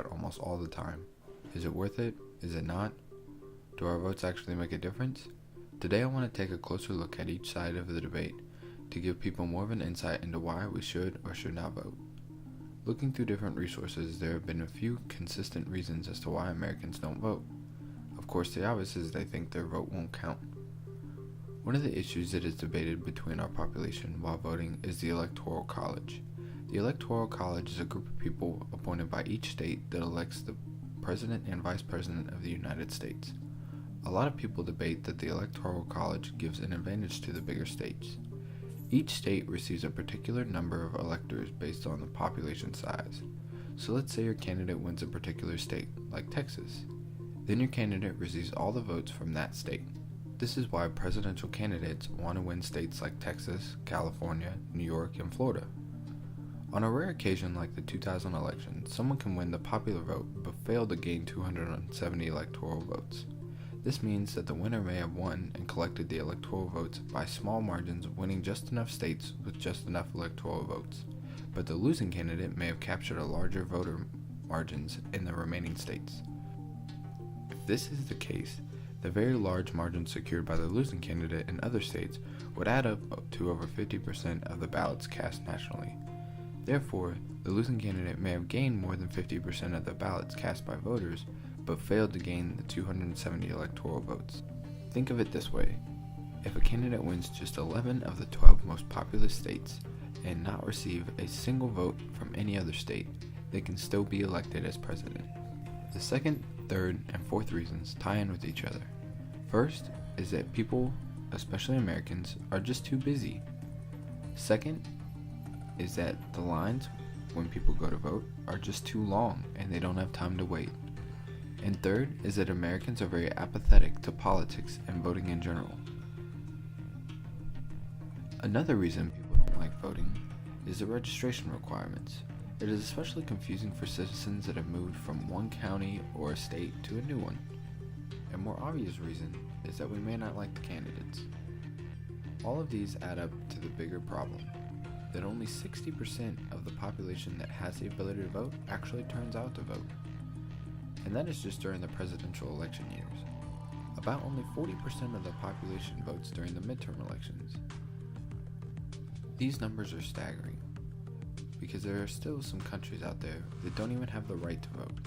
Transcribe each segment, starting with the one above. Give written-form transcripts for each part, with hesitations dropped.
about almost all the time. Is it worth it? Is it not? Do our votes actually make a difference? Today I want to take a closer look at each side of the debate to give people more of an insight into why we should or should not vote. Looking through different resources, there have been a few consistent reasons as to why Americans don't vote. Of course, the obvious is they think their vote won't count. One of the issues that is debated between our population while voting is the Electoral College. The Electoral College is a group of people appointed by each state that elects the President and Vice President of the United States. A lot of people debate that the Electoral College gives an advantage to the bigger states. Each state receives a particular number of electors based on the population size. So let's say your candidate wins a particular state, like Texas. Then your candidate receives all the votes from that state. This is why presidential candidates want to win states like Texas, California, New York, and Florida. On a rare occasion like the 2000 election, someone can win the popular vote but fail to gain 270 electoral votes. This means that the winner may have won and collected the electoral votes by small margins, winning just enough states with just enough electoral votes, but the losing candidate may have captured a larger voter margins in the remaining states. If this is the case, the very large margins secured by the losing candidate in other states would add up to over 50% of the ballots cast nationally. Therefore, the losing candidate may have gained more than 50% of the ballots cast by voters, but failed to gain the 270 electoral votes. Think of it this way. If a candidate wins just 11 of the 12 most populous states and not receive a single vote from any other state, they can still be elected as president. The second, third, and fourth reasons tie in with each other. First is that people, especially Americans, are just too busy. Second is that the lines when people go to vote are just too long and they don't have time to wait. And third is that Americans are very apathetic to politics and voting in general. Another reason people don't like voting is the registration requirements. It is especially confusing for citizens that have moved from one county or a state to a new one. A more obvious reason is that we may not like the candidates. All of these add up to the bigger problem, that only 60% of the population that has the ability to vote actually turns out to vote. And that is just during the presidential election years. About only 40% of the population votes during the midterm elections. These numbers are staggering, because there are still some countries out there that don't even have the right to vote.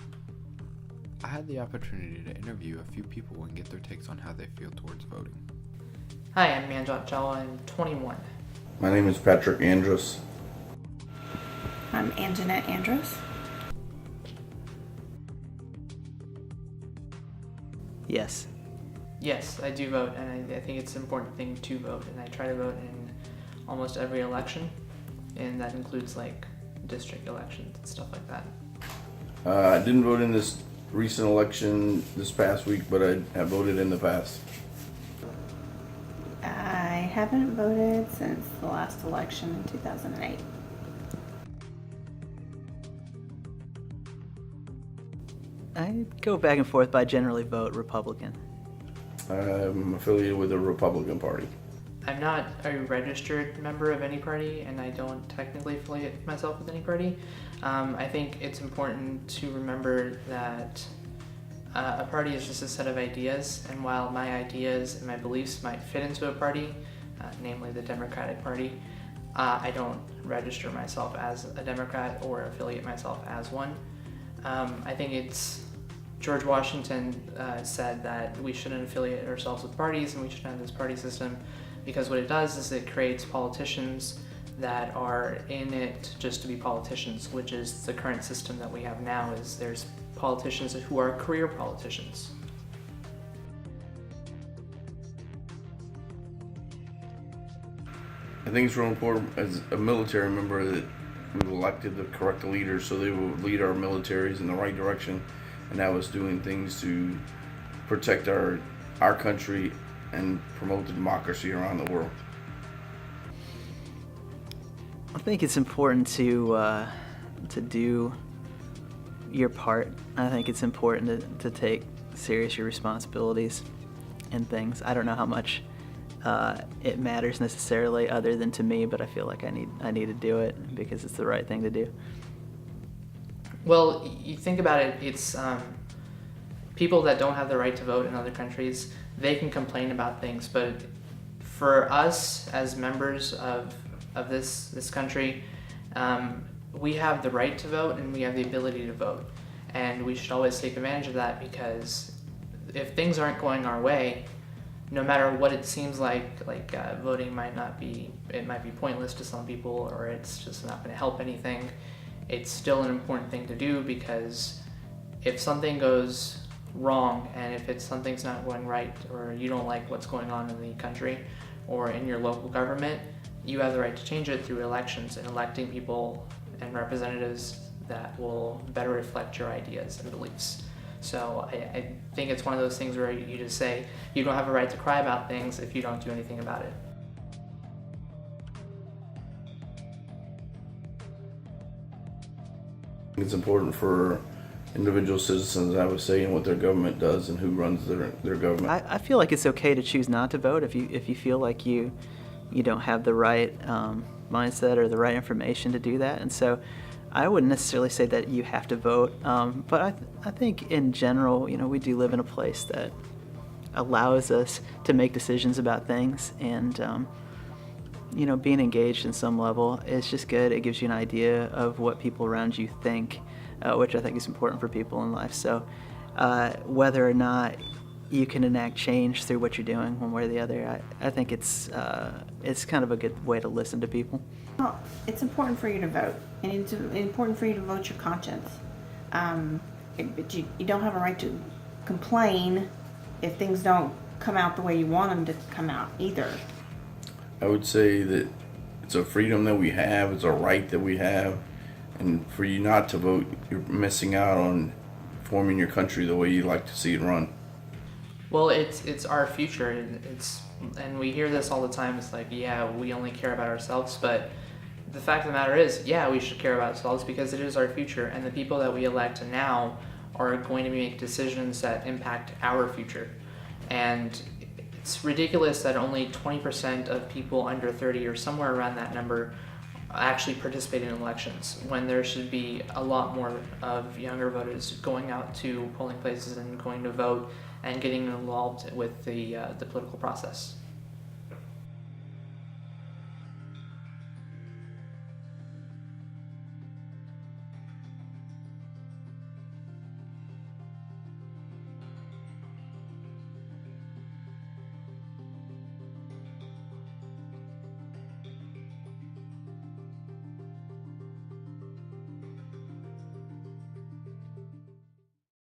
I had the opportunity to interview a few people and get their takes on how they feel towards voting. Hi, I'm Manjot Jalla. I'm 21. My name is Patrick Andrus. I'm Anjanette Andrus. Yes. Yes, I do vote, and I think it's an important thing to vote, and I try to vote in almost every election, and that includes like district elections and stuff like that. I didn't vote in this recent election this past week, but I have voted in the past. I haven't voted since the last election in 2008. I go back and forth, but I generally vote Republican. I'm affiliated with the Republican Party. I'm not a registered member of any party, and I don't technically affiliate myself with any party. I think it's important to remember that a party is just a set of ideas, and while my ideas and my beliefs might fit into a party, namely the Democratic Party, I don't register myself as a Democrat or affiliate myself as one. I think it's George Washington said that we shouldn't affiliate ourselves with parties and we shouldn't have this party system, because what it does is it creates politicians that are in it just to be politicians, which is the current system that we have now. Is there's politicians who are career politicians. I think it's real important as a military member that we elected the correct leaders so they will lead our militaries in the right direction, and that was doing things to protect our country and promote the democracy around the world. I think it's important to do your part. I think it's important to take serious your responsibilities and things. I don't know how much it matters necessarily, other than to me, but I feel like I need to do it because it's the right thing to do. Well, you think about it, it's people that don't have the right to vote in other countries, they can complain about things, but for us as members of this country, we have the right to vote and we have the ability to vote. And we should always take advantage of that, because if things aren't going our way, no matter what it seems like voting might be pointless to some people, or it's just not going to help anything, it's still an important thing to do, because if something goes wrong and if something's not going right, or you don't like what's going on in the country or in your local government, you have the right to change it through elections and electing people and representatives that will better reflect your ideas and beliefs. So I think it's one of those things where you just say you don't have a right to cry about things if you don't do anything about it. It's important for individual citizens, I would say, and what their government does and who runs their government. I feel like it's okay to choose not to vote if you feel like you don't have the right mindset or the right information to do that. And so I wouldn't necessarily say that you have to vote, but I think in general, we do live in a place that allows us to make decisions about things, and being engaged in some level is just good. It gives you an idea of what people around you think, which I think is important for people in life. So whether or not you can enact change through what you're doing one way or the other, I think it's kind of a good way to listen to people. Well, it's important for you to vote, and it's important for you to vote your conscience. But you don't have a right to complain if things don't come out the way you want them to come out either. I would say that it's a freedom that we have, it's a right that we have, and for you not to vote, you're missing out on forming your country the way you like to see it run. Well, it's our future, and we hear this all the time. It's like, yeah, we only care about ourselves, but the fact of the matter is, yeah, we should care about ourselves, because it is our future, and the people that we elect now are going to make decisions that impact our future. And it's ridiculous that only 20% of people under 30, or somewhere around that number, actually participate in elections, when there should be a lot more of younger voters going out to polling places and going to vote and getting involved with the political process.